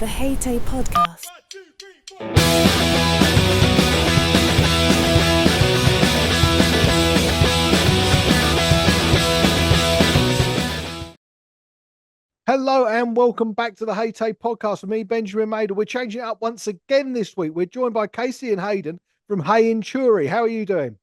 the H.A.T.A.E podcast. Hello and welcome back to the H.A.T.A.E podcast with me, Benjamin Mader. We're changing it up once again this week. We're joined by Casey and Hayden from HeyInturi. How are you doing?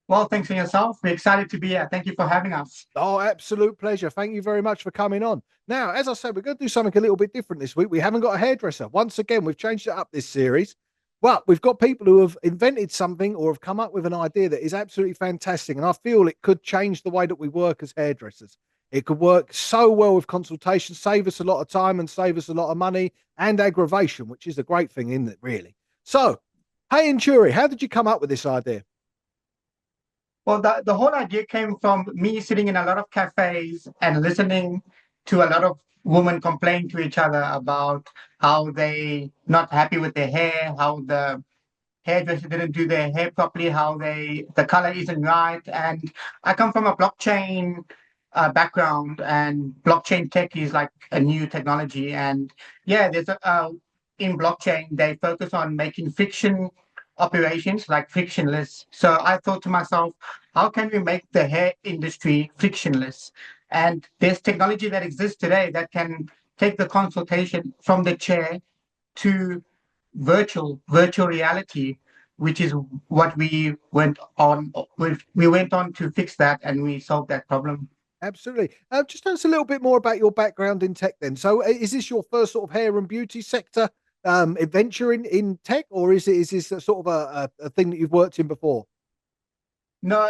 Well, thanks for yourself. We're excited to be here. Thank you for having us. Oh, absolute pleasure. Thank you very much for coming on. Now, as I said, we're going to do something a little bit different this week. We haven't got a hairdresser. Once again, we've changed it up this series. Well, we've got people who have invented something or have come up with an idea that is absolutely fantastic. And I feel it could change the way that we work as hairdressers. It could work so well with consultation, save us a lot of time and save us a lot of money and aggravation, which is a great thing, isn't it, really? So, HeyInturi, how did you come up with this idea? Well, the whole idea came from me sitting in a lot of cafes and listening to a lot of women complain to each other about how they not happy with their hair, how the hairdresser didn't do their hair properly, how the color isn't right. And I come from a blockchain background, and blockchain tech is like a new technology. And yeah, there's in blockchain they focus on making friction operations like frictionless. So I thought to myself, how can we make the hair industry frictionless? And there's technology that exists today that can take the consultation from the chair to virtual reality, which is what we went on with. We went on to fix that, and we solved that problem. Absolutely. Just tell us a little bit more about your background in tech then. So is this your first sort of hair and beauty sector adventure in tech, or is this a sort of a thing that you've worked in before? No,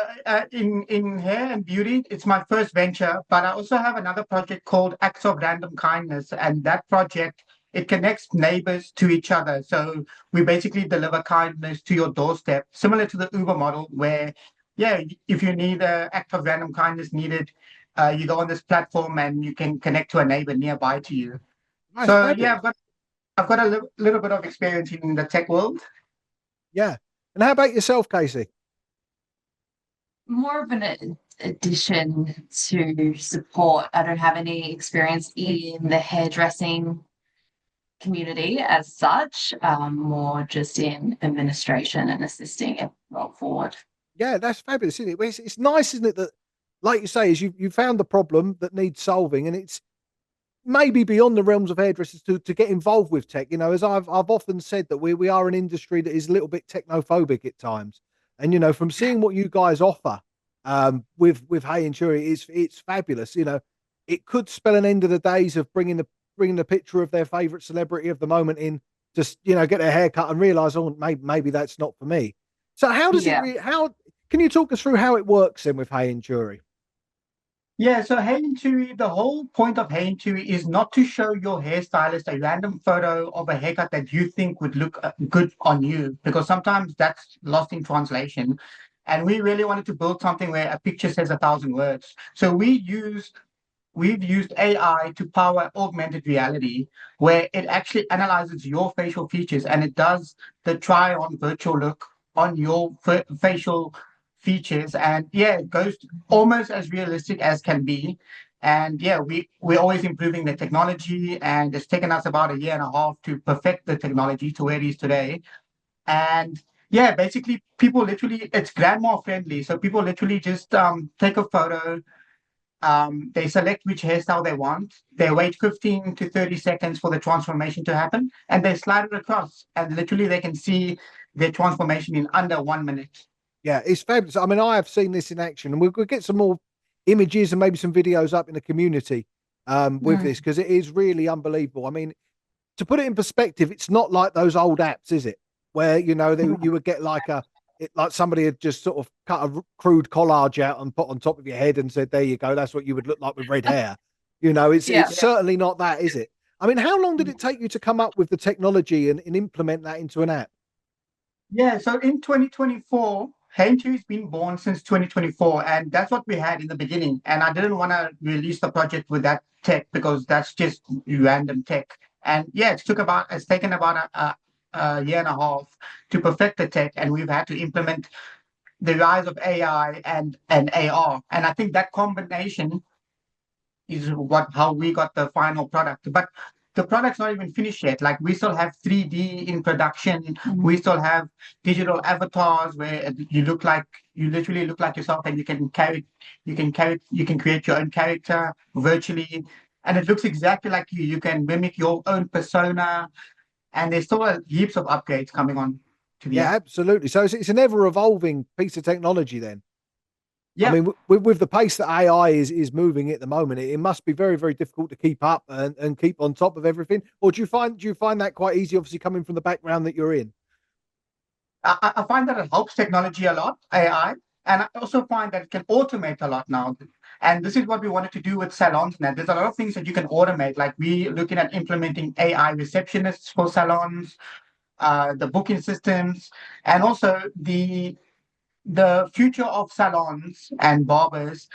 in hair and beauty, it's my first venture, but I also have another project called Acts of Random Kindness, and that project, it connects neighbors to each other. So we basically deliver kindness to your doorstep, similar to the Uber model, where, yeah, if you need an act of random kindness needed, you go on this platform and you can connect to a neighbor nearby to you. Nice, So yeah, fabulous. I've got a little bit of experience in the tech world. Yeah. And how about yourself, Casey? More of an addition to support. I don't have any experience in the hairdressing community as such, more just in administration and assisting it roll forward. Yeah, that's fabulous, isn't it? It's nice, isn't it, that, like you say, is you found the problem that needs solving, and it's maybe beyond the realms of hairdressers to get involved with tech. You know, as I've often said, that we are an industry that is a little bit technophobic at times. And you know, from seeing what you guys offer with HeyInturi, it's fabulous. You know, it could spell an end of the days of bringing the picture of their favorite celebrity of the moment in, just, you know, get their hair cut and realize, oh, maybe that's not for me. So how does how can you talk us through how it works then with HeyInturi? Yeah, so HeyInturi, the whole point of HeyInturi is not to show your hairstylist a random photo of a haircut that you think would look good on you, because sometimes that's lost in translation. And we really wanted to build something where a picture says 1,000 words. So we've used AI to power augmented reality, where it actually analyzes your facial features and it does the try on virtual look on your facial features. And yeah, it goes almost as realistic as can be. And yeah, we're always improving the technology, and it's taken us about a year and a half to perfect the technology to where it is today. And yeah, basically people literally, it's grandma friendly. So people literally just take a photo, they select which hairstyle they want, they wait 15 to 30 seconds for the transformation to happen, and they slide it across, and literally they can see their transformation in under 1 minute. Yeah, it's fabulous. I mean, I have seen this in action, and we'll get some more images and maybe some videos up in the community with this, because it is really unbelievable. I mean, to put it in perspective, it's not like those old apps, is it? Where, you know, you would get like like somebody had just sort of cut a crude collage out and put on top of your head and said, there you go, that's what you would look like with red hair. You know, it's certainly not that, is it? I mean, how long did it take you to come up with the technology and implement that into an app? Yeah, so in 2024, HeyInturi has been born since 2024, and that's what we had in the beginning. And I didn't want to release the project with that tech because that's just random tech. And yeah, it's taken about a year and a half to perfect the tech, and we've had to implement the rise of AI and AR. And I think that combination is how we got the final product. But the product's not even finished yet. Like we still have 3D in production. Mhm. We still have digital avatars where you literally look like yourself, and you can create your own character virtually, and it looks exactly like you. You can mimic your own persona, and there's still heaps of upgrades coming on to the Yeah, app. absolutely. So it's an ever evolving piece of technology then. I Yeah. mean, with the pace that AI is moving at the moment, it must be very, very difficult to keep up and keep on top of everything. Or do you find that quite easy? Obviously, coming from the background that you're in. I find that it helps technology a lot, AI, and I also find that it can automate a lot now. And this is what we wanted to do with salons now. There's a lot of things that you can automate, like we looking at implementing AI receptionists for salons, the booking systems, and also the future of salons and barbers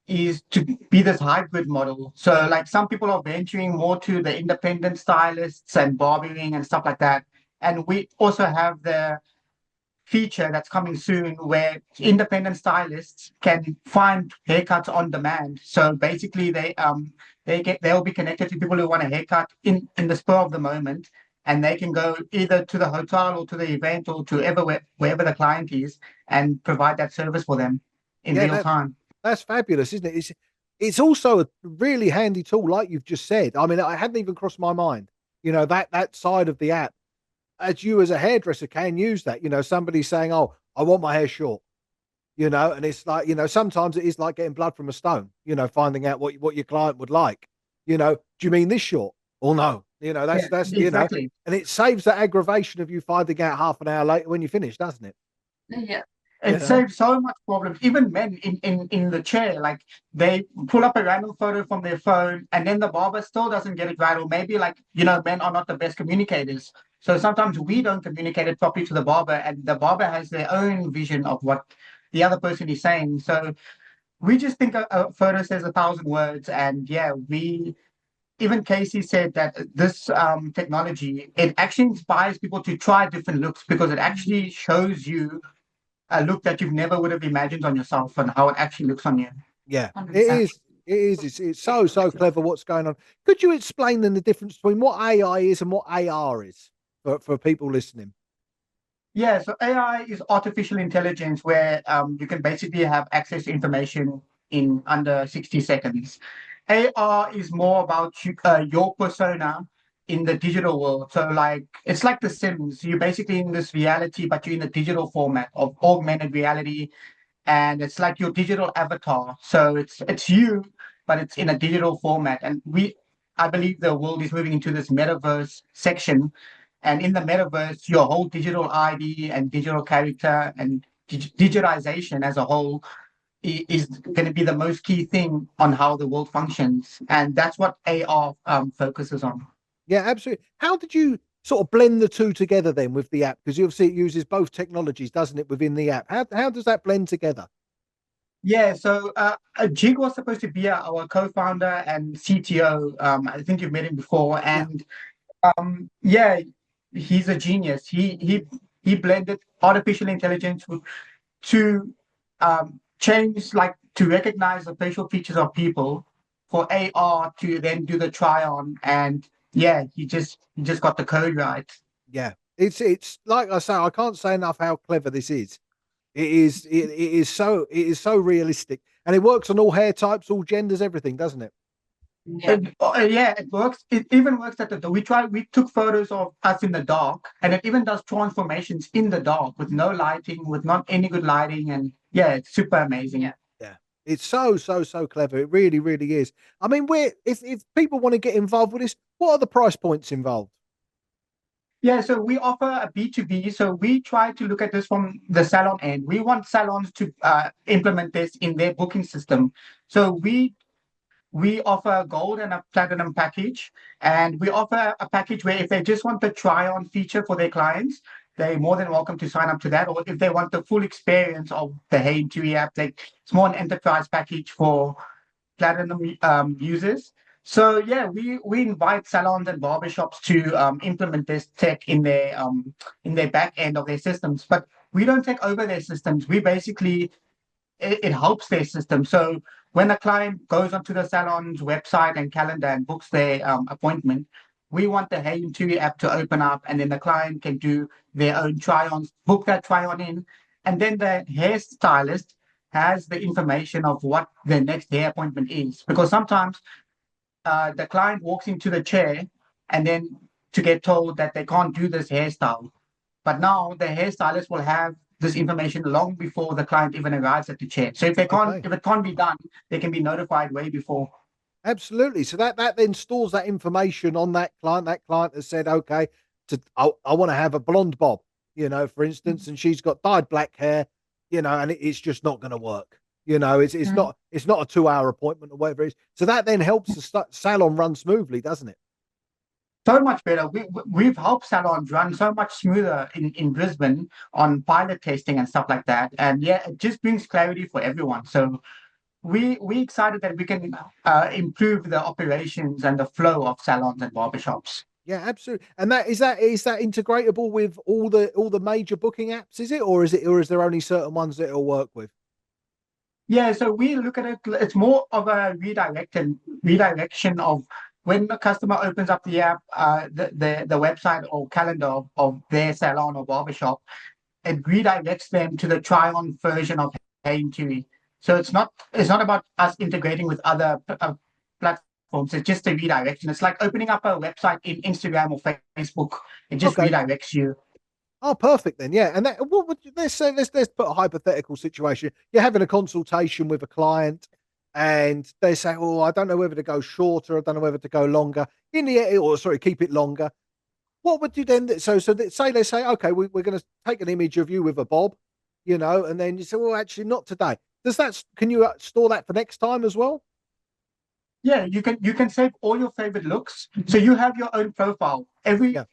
is to be this hybrid model. So like some people are venturing more to the independent stylists and barbering and stuff like that. And we also have the feature that's coming soon where independent stylists can find haircuts on demand. So basically they'll be connected to people who want a haircut in the spur of the moment, and they can go either to the hotel or to the event or to wherever the client is and provide that service for them in Yeah, real time. that's fabulous, isn't it? It's also a really handy tool, like you've just said. I mean, I hadn't even crossed my mind. That side of the app, as you as a hairdresser can use that. Somebody saying, "Oh, I want my hair short." And it's like, sometimes it is like getting blood from a stone. Finding out what your client would like. Do you mean this short? Or no? Yeah, that's. exactly. And it saves that aggravation of you finding out half an hour later when you finish, doesn't it? Yeah. It saves so much problems. Even men in the chair, like they pull up a random photo from their phone, and then the barber still doesn't get it right. Or maybe like, men are not the best communicators. So sometimes we don't communicate it properly to the barber, and the barber has their own vision of what the other person is saying. So we just think a photo says 1,000 words. And yeah, even Casey said that this technology, it actually inspires people to try different looks because it actually shows you a look that you never would have imagined on yourself and how it actually looks on you. Yeah, it 100%. is. It is. It's so clever what's going on. Could you explain then the difference between what AI is and what AR is for people listening? Yeah, so AI is artificial intelligence where you can basically have access to information in under 60 seconds. AR is more about your persona in the digital world. So like it's like The Sims. You're basically in this reality, but you're in the digital format of augmented reality, and it's like your digital avatar. So it's you, but it's in a digital format. And I believe the world is moving into this metaverse section. And in the metaverse, your whole digital ID and digital character and digitization as a whole is going to be the most key thing on how the world functions. And that's what AR focuses on. Yeah, absolutely. How did you sort of blend the two together then with the app? Because obviously it uses both technologies, doesn't it, within the app? How does that blend together? Yeah, so Jig was supposed to be our co-founder and CTO. I think you've met him before, Yeah, and yeah, he's a genius. He blended artificial intelligence to change, like to recognize the facial features of people for AR to then do the try on. And yeah, he just got the code right. yeah. It's like I say, I can't say enough how clever this is. It is so realistic, and it works on all hair types, all genders, everything, doesn't it? Yeah. Yeah, it works. It even works at we took photos of us in the dark, and it even does transformations in the dark with no lighting, with not any good lighting. And yeah, it's super amazing. Yeah. Yeah. It's so clever. It really, really is. I mean, if people want to get involved with this, what are the price points involved? Yeah, so we offer a B2B. So we try to look at this from the salon end. We want salons to implement this in their booking system. So we offer a gold and a platinum package, and we offer a package where if they just want the try-on feature for their clients, they're more than welcome to sign up to that. Or if they want the full experience of the HeyInturi app, it's more an enterprise package for platinum users. So yeah, we invite salons and barbershops to implement this tech in their back end of their systems, but we don't take over their systems. We basically it helps their system. So when a client goes onto the salon's website and calendar and books their appointment, we want the HeyInturi app to open up, and then the client can do their own try-ons, book that try-on in, and then the hairstylist has the information of what their next hair appointment is. Because sometimes the client walks into the chair and then to get told that they can't do this hairstyle. But now the hairstylist will have this information long before the client even arrives at the chair. So Okay. if it can't be done, they can be notified way before. Absolutely. So that then stores that information on that client. That client has said, okay, I want to have a blonde bob, for instance, and she's got dyed black hair, and it's just not going to work. Mm. It's not a 2 hour appointment or whatever it is. So that then helps the salon run smoothly, doesn't it? So much better. We've helped salons run so much smoother in Brisbane on pilot testing and stuff like that. And yeah, it just brings clarity for everyone. So we excited that we can improve the operations and the flow of salons and barbershops. Yeah, absolutely. And that is that integratable with all the major booking apps, is it, or is there only certain ones that it'll work with? Yeah, so we look at it, it's more of a redirection of when the customer opens up the app, the website or calendar of their salon or barbershop, it redirects them to the try-on version of HeyInturi. So it's not about us integrating with other platforms. It's just a redirection. It's like opening up a website in Instagram or Facebook. It just Okay. redirects you. Oh, perfect then. Yeah. And what would let's say let's put a hypothetical situation. You're having a consultation with a client and they say, "Oh, I don't know whether to go shorter, I don't know whether to go longer." In the or sorry, keep it longer. What would you then say they say, "Okay, we're going to take an image of you with a bob," and then you say, "Well, actually not today." Can you store that for next time as well? Yeah, you can save all your favorite looks. So you have your own profile. Yeah.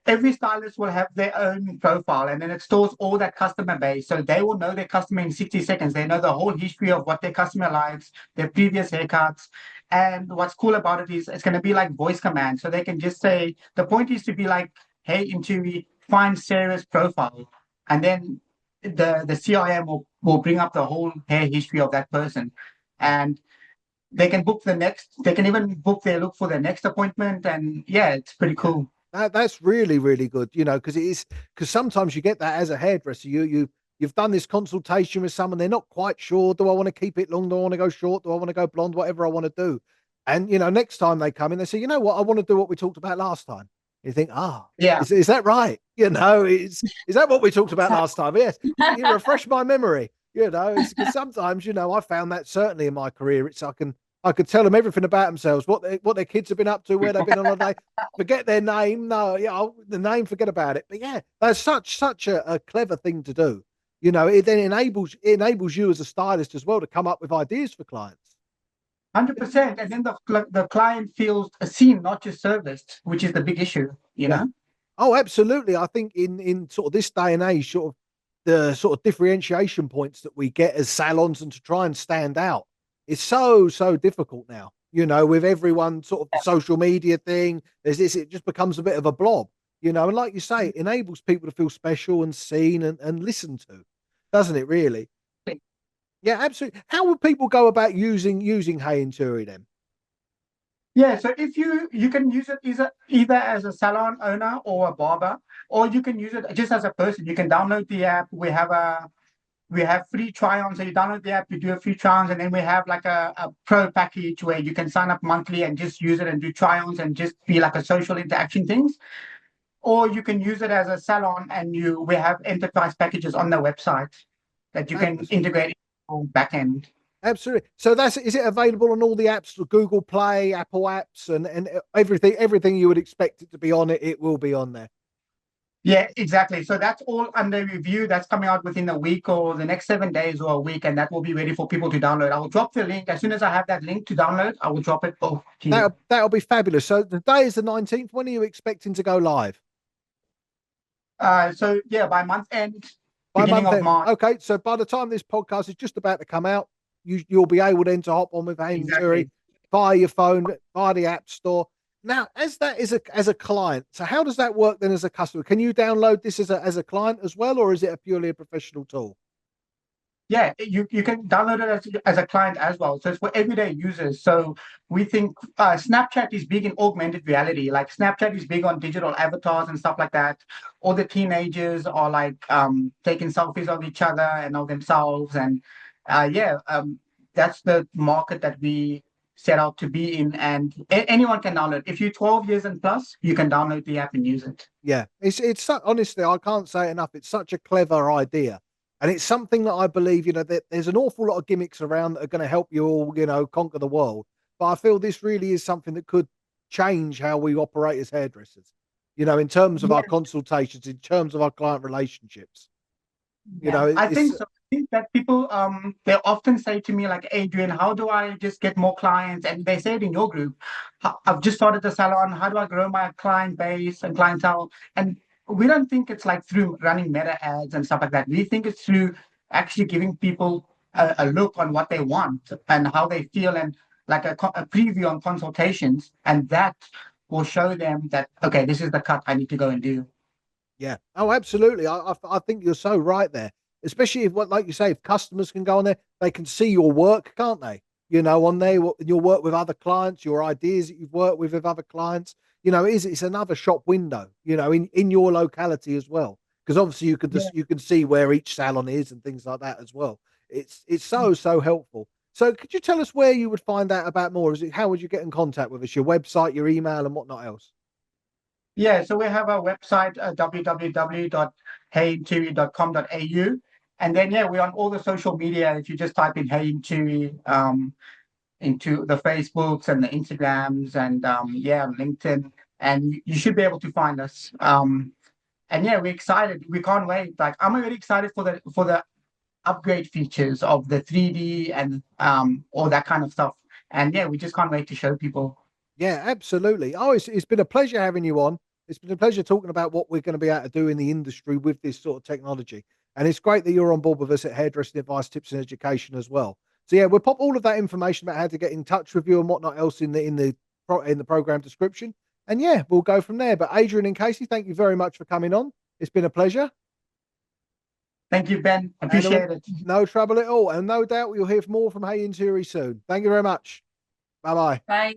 Every stylist will have their own profile, and then it stores all that customer base. So they will know their customer in 60 seconds. They know the whole history of what their customer likes, their previous haircuts. And what's cool about it is it's going to be like voice command. So they can just say, the point is to be like, hey, Inturi, find Sarah's profile. And then the CRM will bring up the whole hair history of that person. Yeah. And they can even book their look for their next appointment. And yeah, it's pretty Yeah. cool. That's really, really good, because sometimes you get that as a hairdresser. You've done this consultation with someone, they're not quite sure. Do I want to keep it long? Do I want to go short? Do I want to go blonde? Whatever I want to do. And next time they come in, they say, you know what, I want to do what we talked about last time. You think, Yeah. is that right? Is that what we talked about last time? Yes. You refresh my memory. It's because sometimes, I found that certainly in my career, I could tell them everything about themselves, what their kids have been up to, where they've been on holiday. Forget their name. No, yeah, the name, forget about it. But yeah, that's such a clever thing to do. It then enables you as a stylist as well to come up with ideas for clients. 100%. And then the client feels seen, not just serviced, which is the big issue, you Yeah. know? Oh, absolutely. I think in sort of this day and age, sort of the sort of differentiation points that we get as salons and to try and stand out, it's so difficult now. With everyone sort of the social media thing, there's this, it just becomes a bit of a blob, and like you say, it enables people to feel special and seen and listened to, doesn't it really? Yeah, absolutely. How would people go about using HeyInturi then? Yeah, so if you can use it either as a salon owner or a barber, or you can use it just as a person. You can download the app. We have free try-ons. So you download the app, you do a free try-ons, and then we have like a pro package where you can sign up monthly and just use it and do try-ons and just be like a social interaction things. Or you can use it as a salon, and we have enterprise packages on the website that you can Fabulous. integrate in back end. Absolutely. So is it available on all the apps, Google Play, Apple apps, and everything you would expect it to be on it, it will be on there. Yeah, exactly. So that's all under review. That's coming out within a week or the next 7 days or a week, and that will be ready for people to download. I will drop the link as soon as I have that link to download. I will drop it to you. That'll be fabulous. So the day is the 19th. When are you expecting to go live? So yeah, by month end, By beginning month of end. March. Okay. So by the time this podcast is just about to come out, you'll be able then to hop on with HeyInturi Exactly. via your phone, via the app store. Now, as that is as a client, so how does that work then as a customer? Can you download this as a client as well, or is it purely a professional tool? Yeah, you can download it as a client as well. So it's for everyday users. So we think Snapchat is big in augmented reality. Like Snapchat is big on digital avatars and stuff like that. All the teenagers are like taking selfies of each other and of themselves. And that's the market that we set out to be in. And anyone can download. If you're 12 years and plus, you can download the app and use it. Yeah, honestly, I can't say it enough. It's such a clever idea, and it's something that I believe, that there's an awful lot of gimmicks around that are going to help you all, conquer the world. But I feel this really is something that could change how we operate as hairdressers. In terms of our consultations, in terms of our client relationships. Yeah, I think It's so. I think that people they often say to me like, Adrian, how do I just get more clients? And they say it in your group. I've just started a salon. How do I grow my client base and clientele? And we don't think it's like through running meta ads and stuff like that. We think it's through actually giving people a look on what they want and how they feel, and like a preview on consultations, and that will show them that, okay, this is the cut I need to go and do. Yeah. Oh, absolutely. I think you're so right there. Especially if, like you say, if customers can go on there, they can see your work, can't they? On there, your work with other clients, your ideas that you've worked with other clients. It's another shop window. In your locality as well, because obviously you can see where each salon is and things like that as well. It's so helpful. So, could you tell us where you would find out about more? How would you get in contact with us? Your website, your email, and whatnot else? Yeah, so we have our website, www.heyinturi.com.au. And then, yeah, we're on all the social media. If you just type in HeyInturi into the Facebooks and the Instagrams and, LinkedIn, and you should be able to find us. And yeah, we're excited. We can't wait. Like, I'm really excited for the upgrade features of the 3D and all that kind of stuff. And yeah, we just can't wait to show people. Yeah, absolutely. Oh, it's been a pleasure having you on. It's been a pleasure talking about what we're going to be able to do in the industry with this sort of technology. And it's great that you're on board with us at Hairdressing Advice, Tips and Education as well. So yeah, we'll pop all of that information about how to get in touch with you and whatnot else in the program description. And yeah, we'll go from there. But Adrian and Casey, thank you very much for coming on. It's been a pleasure. Thank you, Ben. And Appreciate it. no trouble at all. And no doubt you'll hear more from HeyInturi soon. Thank you very much. Bye bye. Bye.